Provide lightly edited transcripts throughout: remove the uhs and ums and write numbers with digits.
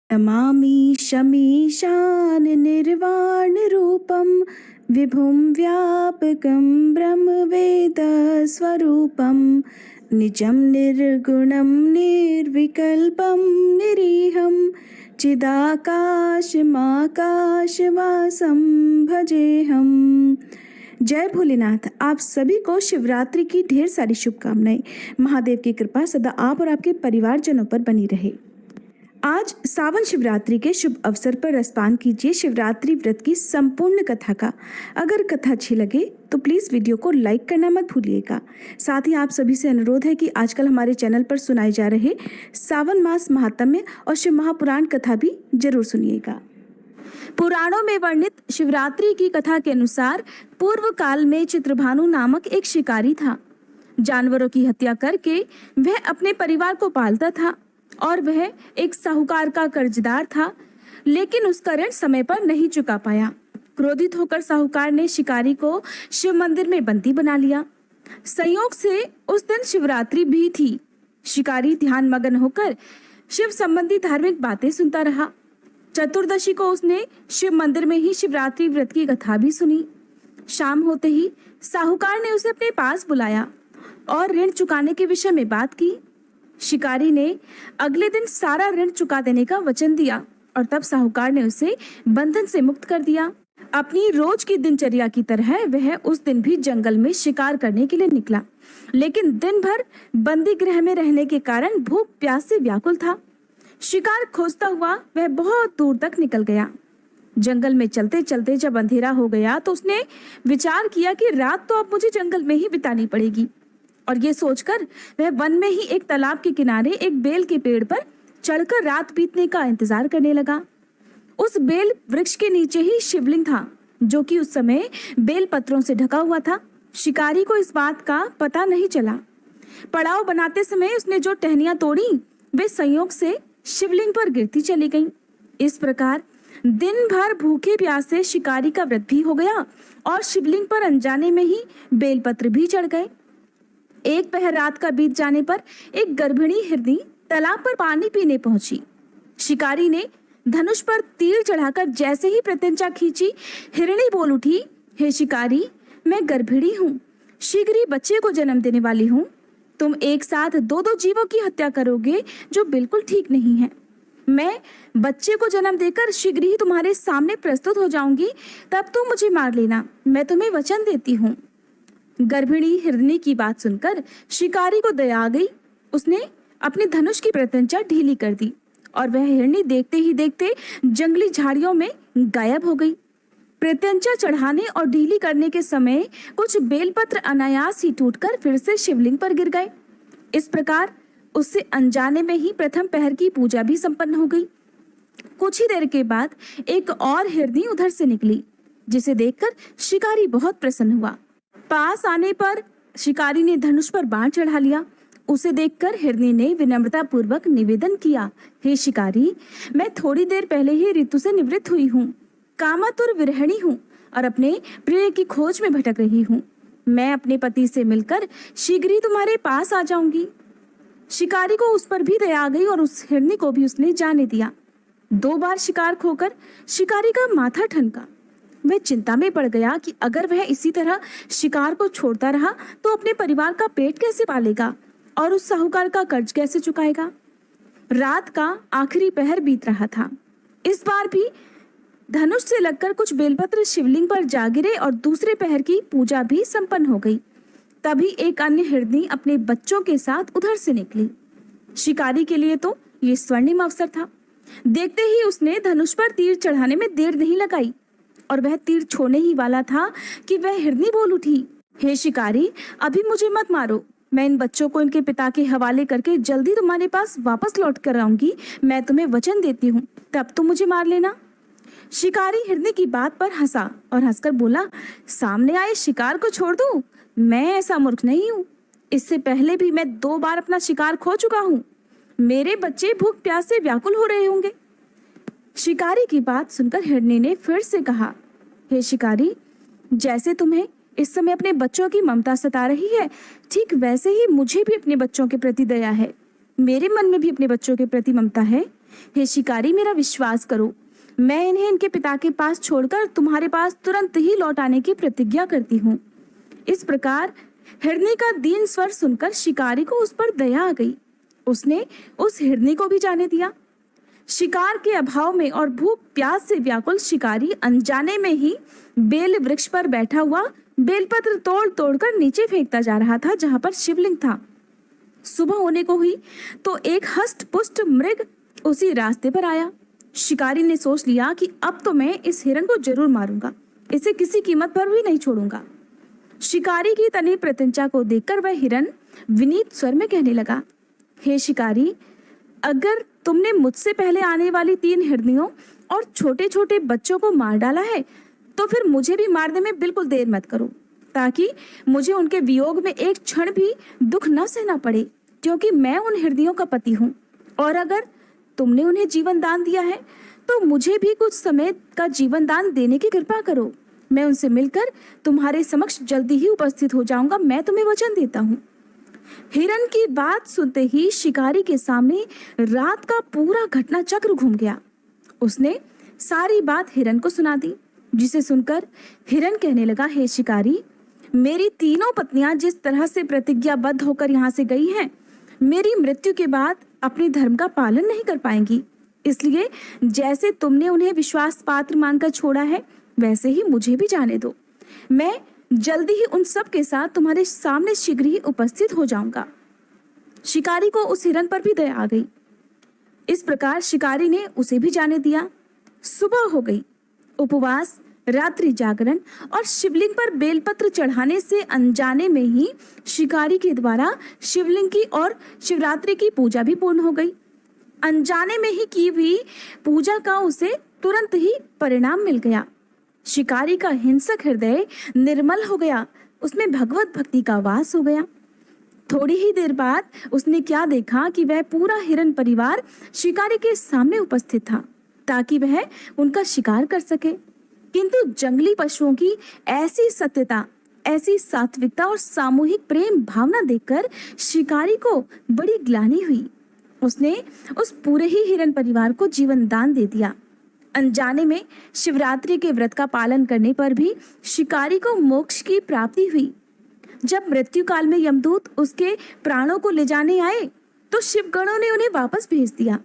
नमामि शमीशान निर्वाण रूपम विभुं व्यापकं ब्रह्मवेदस्वरूपं निजं निर्गुणं निर्विकल्पं निरीहं चिदाकाशमाकाशवासं भजेहम्। जय भोलेनाथ। आप सभी को शिवरात्रि की ढेर सारी शुभकामनाएं। महादेव की कृपा सदा आप और आपके परिवारजनों पर बनी रहे। आज सावन शिवरात्रि के शुभ अवसर पर रसपान कीजिए शिवरात्रि व्रत की संपूर्ण कथा का। अगर कथा अच्छी लगे तो प्लीज़ वीडियो को लाइक करना मत भूलिएगा। साथ ही आप सभी से अनुरोध है कि आजकल हमारे चैनल पर सुनाए जा रहे सावन मास महात्म्य और शिव महापुराण कथा भी जरूर सुनिएगा। पुराणों में वर्णित शिवरात्रि की कथा के अनुसार पूर्व काल में चित्रभानु नामक एक शिकारी था। जानवरों की हत्या करके वह अपने परिवार को पालता था और वह एक साहूकार का कर्जदार था, लेकिन उसका ऋण समय पर नहीं चुका पाया। क्रोधित होकर साहूकार ने शिकारी को शिव मंदिर में बंदी बना लिया। संयोग से उस दिन शिवरात्रि भी थी। शिकारी ध्यान मग्न होकर शिव संबंधी धार्मिक बातें सुनता रहा। चतुर्दशी को उसने शिव मंदिर में ही शिवरात्रि व्रत की कथा भी सुनी। शाम होते ही साहूकार ने उसे अपने पास बुलाया और ऋण चुकाने के विषय में बात की। शिकारी ने अगले दिन सारा ऋण चुका देने का वचन दिया और तब साहूकार ने उसे बंधन से मुक्त कर दिया। अपनी रोज की दिनचर्या की तरह वह उस दिन भी जंगल में शिकार करने के लिए निकला, लेकिन दिन भर बंदी गृह में रहने के कारण भूख प्यास से व्याकुल था। शिकार खोजता हुआ वह बहुत दूर तक निकल गया। जंगल में चलते चलते जब अंधेरा हो गया तो उसने विचार किया कि रात तो अब मुझे जंगल में ही बितानी पड़ेगी, और ये सोचकर वह वन में ही एक तालाब के किनारे एक बेल के पेड़ पर चढ़कर रात बीतने का इंतजार करने लगा। उस बेल वृक्ष के नीचे ही शिवलिंग था, जो कि उस समय बेल पत्रों से ढका हुआ था। शिकारी को इस बात का पता नहीं चला। पड़ाव बनाते समय उसने जो टहनियां तोड़ी वे संयोग से शिवलिंग पर गिरती चली गईं। इस प्रकार दिन भर भूखे प्यासे शिकारी का व्रत भी हो गया और शिवलिंग पर अनजाने में ही बेलपत्र भी चढ़ गए। एक पहर रात का बीत जाने पर एक गर्भिणी हिरनी तालाब पर पानी पीने पहुंची। शिकारी ने धनुष पर तीर चढ़ाकर जैसे ही प्रत्यंचा खींची, हिरणी बोल उठी, हे शिकारी, मैं गर्भिणी हूँ, शीघ्र ही बच्चे को जन्म देने वाली हूँ। तुम एक साथ दो दो जीवों की हत्या करोगे, जो बिल्कुल ठीक नहीं है। मैं बच्चे को जन्म देकर शीघ्र ही तुम्हारे सामने प्रस्तुत हो जाऊंगी, तब तुम मुझे मार लेना, मैं तुम्हें वचन देती हूँ। गर्भिणी हिरनी की बात सुनकर शिकारी को दया आ गई। उसने अपनी धनुष की प्रत्यंचा ढीली कर दी और वह हिरनी देखते ही देखते जंगली झाड़ियों में गायब हो गई। प्रत्यंचा चढ़ाने और ढीली करने के समय कुछ बेलपत्र अनायास ही टूटकर फिर से शिवलिंग पर गिर गए। इस प्रकार उससे अनजाने में ही प्रथम पहर की पूजा भी संपन्न हो गई। कुछ ही देर के बाद एक और हिरनी उधर से निकली, जिसे देखकर शिकारी बहुत प्रसन्न हुआ। पास आने पर शिकारी ने धनुष पर बाण चढ़ा लिया। उसे देखकर हिरनी ने विनम्रता पूर्वक निवेदन किया, हे शिकारी, मैं थोड़ी देर पहले ही ऋतु से निवृत्त हुई हूँ, कामातुर विरहिणी हूँ और अपने प्रिय की खोज में भटक रही हूँ। मैं अपने पति से मिलकर शीघ्र ही तुम्हारे पास आ जाऊंगी। शिकारी को उस पर भी दया आ गई और उस हिरनी को भी उसने जाने दिया। 2 बार शिकार खोकर शिकारी का माथा ठनका। वह चिंता में पड़ गया कि अगर वह इसी तरह शिकार को छोड़ता रहा तो अपने परिवार का पेट कैसे पालेगा और उस साहूकार का कर्ज कैसे चुकाएगा। रात का आखिरी पहर बीत रहा था। इस बार भी धनुष से लगकर कुछ बेलपत्र शिवलिंग पर जा गिरे और दूसरे पहर की पूजा भी संपन्न हो गई। तभी एक अन्य हिरनी अपने बच्चों के साथ उधर से निकली। शिकारी के लिए तो ये स्वर्णिम अवसर था। देखते ही उसने धनुष पर तीर चढ़ाने में देर नहीं लगाई और वह तीर छोड़ने ही वाला था कि वह हिरनी बोल उठी, हे शिकारी, अभी मुझे मत मारो, मैं इन बच्चों को इनके पिता के हवाले करके जल्दी तुम्हारे पास वापस लौट कर आऊंगी। मैं तुम्हें वचन देती हूँ, तब तुम मुझे मार लेना। शिकारी हिरनी की बात पर हंसा और हंसकर बोला, सामने आए शिकार को छोड़ दूं? मैं ऐसा मूर्ख नहीं हूँ। इससे पहले भी मैं 2 बार अपना शिकार खो चुका हूँ। मेरे बच्चे भूख प्यास से व्याकुल हो रहे होंगे। शिकारी की बात सुनकर हिरनी ने फिर से कहा, हे शिकारी, जैसे तुम्हें इस समय अपने बच्चों की ममता सता रही है, ठीक वैसे ही मुझे भी अपने बच्चों के प्रति दया है। मेरे मन में भी अपने बच्चों के प्रति ममता है। हे शिकारी, मेरा विश्वास करो, मैं इन्हें इनके पिता के पास छोड़कर तुम्हारे पास तुरंत ही लौट आने की प्रतिज्ञा करती हूँ। इस प्रकार हिरनी का दीन स्वर सुनकर शिकारी को उस पर दया आ गई। उसने उस हिरनी को भी जाने दिया। शिकार के अभाव में और भूख प्यास से व्याकुल शिकारी अनजाने में ही बेल वृक्ष पर बैठा हुआ बेलपत्र तोड़ तोड़कर नीचे फेंकता जा रहा था, जहां पर शिवलिंग था। सुबह होने को हुई तो एक हष्ट पुष्ट मृग उसी रास्ते पर आया। शिकारी ने सोच लिया कि अब तो मैं इस हिरन को जरूर मारूंगा, इसे किसी कीमत पर भी नहीं छोड़ूंगा। शिकारी की तनी प्रत्यंचा को देखकर वह हिरन विनीत स्वर में कहने लगा, हे शिकारी, अगर तुमने मुझसे पहले आने वाली 3 हिरनियों और छोटे छोटे बच्चों को मार डाला है तो फिर मुझे भी मारने में बिल्कुल देर मत करो, ताकि मुझे उनके वियोग में एक क्षण भी दुख न सहना पड़े, क्योंकि मैं उन हिरनियों का पति हूँ। और अगर तुमने उन्हें जीवन दान दिया है तो मुझे भी कुछ समय का जीवन दान देने की कृपा करो। मैं उनसे मिलकर तुम्हारे समक्ष जल्दी ही उपस्थित हो जाऊंगा, मैं तुम्हें वचन देता हूँ। हिरन की बात सुनते ही शिकारी के सामने रात का पूरा घटना चक्र घूम गया। उसने सारी बात हिरन को सुना दी, जिसे सुनकर हिरन कहने लगा, हे शिकारी, मेरी तीनों पत्नियां जिस तरह से प्रतिज्ञाबद्ध होकर यहाँ से गई हैं, मेरी मृत्यु के बाद अपने धर्म का पालन नहीं कर पाएंगी। इसलिए जैसे तुमने उन्हें विश्वास पात्र मानकर छोड़ा है, वैसे ही मुझे भी जाने दो। मैं जल्दी ही उन सब के साथ तुम्हारे सामने शीघ्र ही उपस्थित हो जाऊंगा। शिकारी को उस हिरन पर भी दया आ गई। इस प्रकार शिकारी ने उसे भी जाने दिया। सुबह हो गई। उपवास, रात्रि जागरण और शिवलिंग पर बेलपत्र चढ़ाने से अनजाने में ही शिकारी के द्वारा शिवलिंग की और शिवरात्रि की पूजा भी पूर्ण हो गई। अनजाने में ही की हुई पूजा का उसे तुरंत ही परिणाम मिल गया। शिकारी का हिंसक हृदय निर्मल हो गया, उसमें भगवत भक्ति का वास हो गया। थोड़ी ही देर बाद उसने क्या देखा कि वह पूरा हिरन परिवार शिकारी के सामने उपस्थित था, ताकि वह उनका शिकार कर सके। किंतु जंगली पशुओं की ऐसी सत्यता, ऐसी सात्विकता और सामूहिक प्रेम भावना देखकर शिकारी को बड़ी ग्लानि हुई। उसने उस पूरे ही हिरन परिवार को जीवन दान दे दिया। अनजाने में शिवरात्रि के व्रत का पालन करने पर भी शिकारी को मोक्ष की प्राप्ति हुई। जब मृत्यु काल में यमदूत उसके प्राणों को ले जाने आए तो शिवगणों ने उन्हें वापस भेज दिया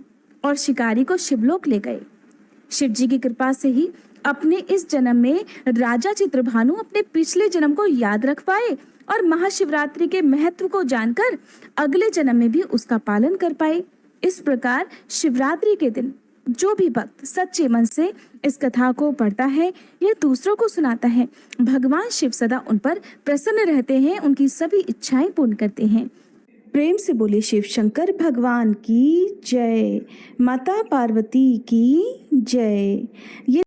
और शिकारी को शिवलोक ले गए। शिव जी की कृपा से ही अपने इस जन्म में राजा चित्रभानु अपने पिछले जन्म को याद रख पाए और महाशिवरात्रि के महत्व को जानकर अगले जन्म में भी उसका पालन कर पाए। इस प्रकार शिवरात्रि के दिन जो भी भक्त सच्चे मन से इस कथा को पढ़ता है या दूसरों को सुनाता है, भगवान शिव सदा उन पर प्रसन्न रहते हैं, उनकी सभी इच्छाएं पूर्ण करते हैं। प्रेम से बोले शिव शंकर भगवान की जय, माता पार्वती की जय। ये